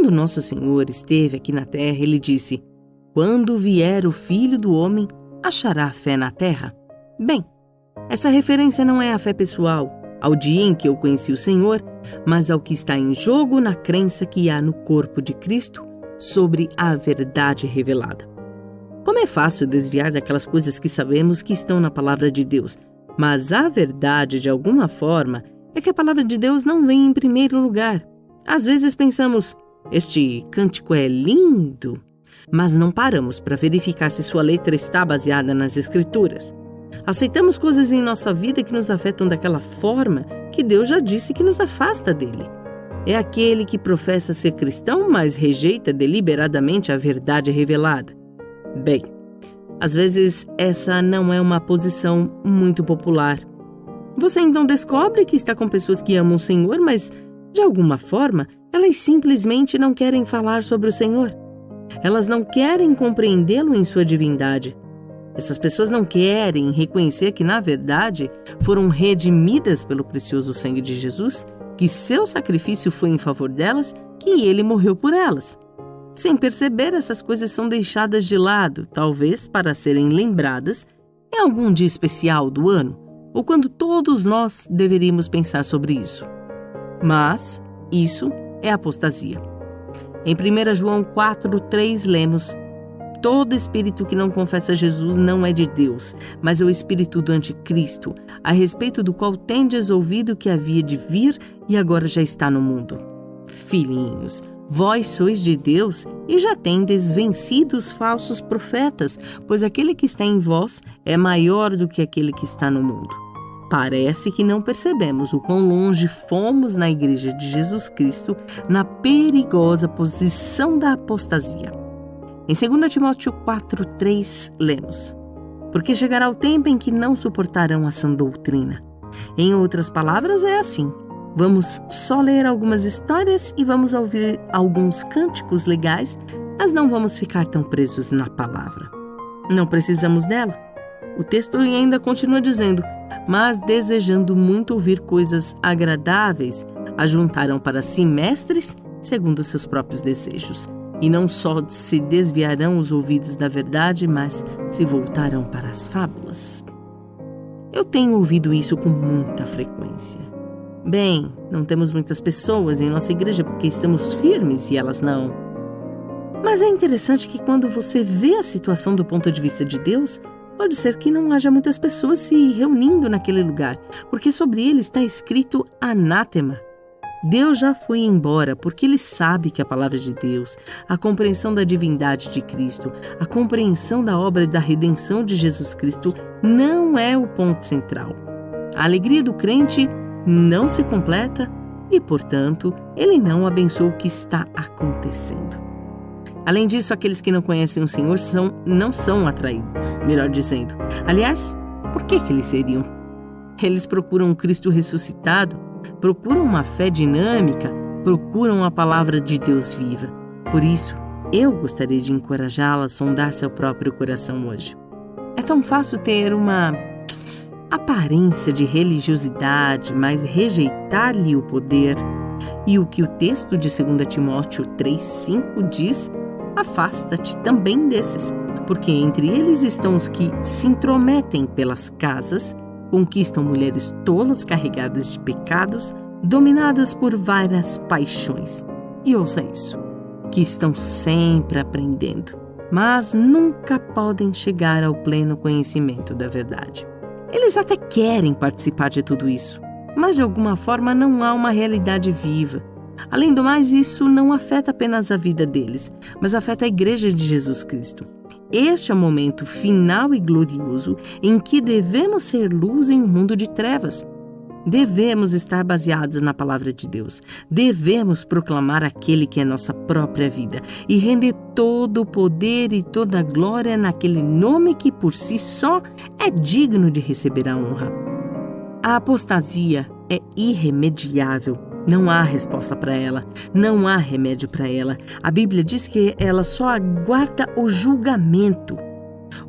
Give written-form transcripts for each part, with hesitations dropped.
Quando nosso Senhor esteve aqui na terra, ele disse: "Quando vier o Filho do Homem, achará fé na terra?" Bem, essa referência não é à fé pessoal, ao dia em que eu conheci o Senhor, mas ao que está em jogo na crença que há no corpo de Cristo sobre a verdade revelada. Como é fácil desviar daquelas coisas que sabemos que estão na palavra de Deus, mas a verdade, de alguma forma, é que a palavra de Deus não vem em primeiro lugar. Às vezes pensamos: este cântico é lindo, mas não paramos para verificar se sua letra está baseada nas Escrituras. Aceitamos coisas em nossa vida que nos afetam daquela forma que Deus já disse que nos afasta dele. É aquele que professa ser cristão, mas rejeita deliberadamente a verdade revelada. Bem, às vezes essa não é uma posição muito popular. Você então descobre que está com pessoas que amam o Senhor, mas, de alguma forma, elas simplesmente não querem falar sobre o Senhor. Elas não querem compreendê-lo em sua divindade. Essas pessoas não querem reconhecer que, na verdade, foram redimidas pelo precioso sangue de Jesus, que seu sacrifício foi em favor delas, que ele morreu por elas. Sem perceber, essas coisas são deixadas de lado, talvez para serem lembradas em algum dia especial do ano, ou quando todos nós deveríamos pensar sobre isso. Mas isso é apostasia. Em 1 João 4:3 lemos: "Todo espírito que não confessa Jesus não é de Deus, mas é o espírito do anticristo, a respeito do qual tendes ouvido que havia de vir e agora já está no mundo. Filhinhos, vós sois de Deus e já tendes vencido os falsos profetas, pois aquele que está em vós é maior do que aquele que está no mundo." Parece que não percebemos o quão longe fomos na Igreja de Jesus Cristo na perigosa posição da apostasia. Em 2 Timóteo 4:3 lemos: "Porque chegará o tempo em que não suportarão a sã doutrina." Em outras palavras, é assim: vamos só ler algumas histórias e vamos ouvir alguns cânticos legais, mas não vamos ficar tão presos na palavra. Não precisamos dela. O texto ainda continua dizendo: "Mas desejando muito ouvir coisas agradáveis, ajuntaram para si mestres segundo seus próprios desejos. E não só se desviarão os ouvidos da verdade, mas se voltarão para as fábulas." Eu tenho ouvido isso com muita frequência. Bem, não temos muitas pessoas em nossa igreja porque estamos firmes e elas não. Mas é interessante que quando você vê a situação do ponto de vista de Deus, pode ser que não haja muitas pessoas se reunindo naquele lugar, porque sobre ele está escrito anátema. Deus já foi embora porque ele sabe que a palavra de Deus, a compreensão da divindade de Cristo, a compreensão da obra da redenção de Jesus Cristo não é o ponto central. A alegria do crente não se completa e, portanto, ele não abençoa o que está acontecendo. Além disso, aqueles que não conhecem o Senhor não são atraídos, melhor dizendo. Aliás, por que eles seriam? Eles procuram um Cristo ressuscitado, procuram uma fé dinâmica, procuram a palavra de Deus viva. Por isso, eu gostaria de encorajá-la a sondar seu próprio coração hoje. É tão fácil ter uma aparência de religiosidade, mas rejeitar-lhe o poder. E o que o texto de 2 Timóteo 3:5 diz: "Afasta-te também desses, porque entre eles estão os que se intrometem pelas casas, conquistam mulheres tolas carregadas de pecados, dominadas por várias paixões." E ouça isso: que estão sempre aprendendo, mas nunca podem chegar ao pleno conhecimento da verdade. Eles até querem participar de tudo isso, mas de alguma forma não há uma realidade viva. Além do mais, isso não afeta apenas a vida deles, mas afeta a Igreja de Jesus Cristo. Este é o momento final e glorioso em que devemos ser luz em um mundo de trevas. Devemos estar baseados na palavra de Deus. Devemos proclamar aquele que é nossa própria vida e render todo o poder e toda a glória naquele nome que por si só é digno de receber a honra. A apostasia é irremediável. Não há resposta para ela, não há remédio para ela. A Bíblia diz que ela só aguarda o julgamento.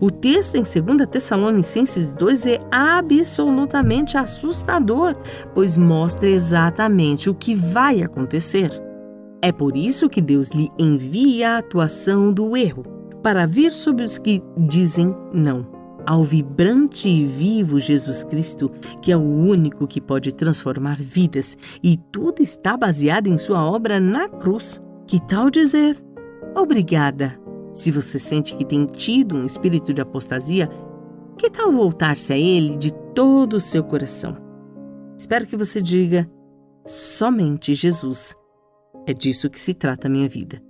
O texto em 2 Tessalonicenses 2 é absolutamente assustador, pois mostra exatamente o que vai acontecer. É por isso que Deus lhe envia a atuação do erro, para vir sobre os que dizem não, ao vibrante e vivo Jesus Cristo, que é o único que pode transformar vidas, e tudo está baseado em sua obra na cruz. Que tal dizer obrigada? Se você sente que tem tido um espírito de apostasia, que tal voltar-se a Ele de todo o seu coração? Espero que você diga: somente Jesus. É disso que se trata a minha vida.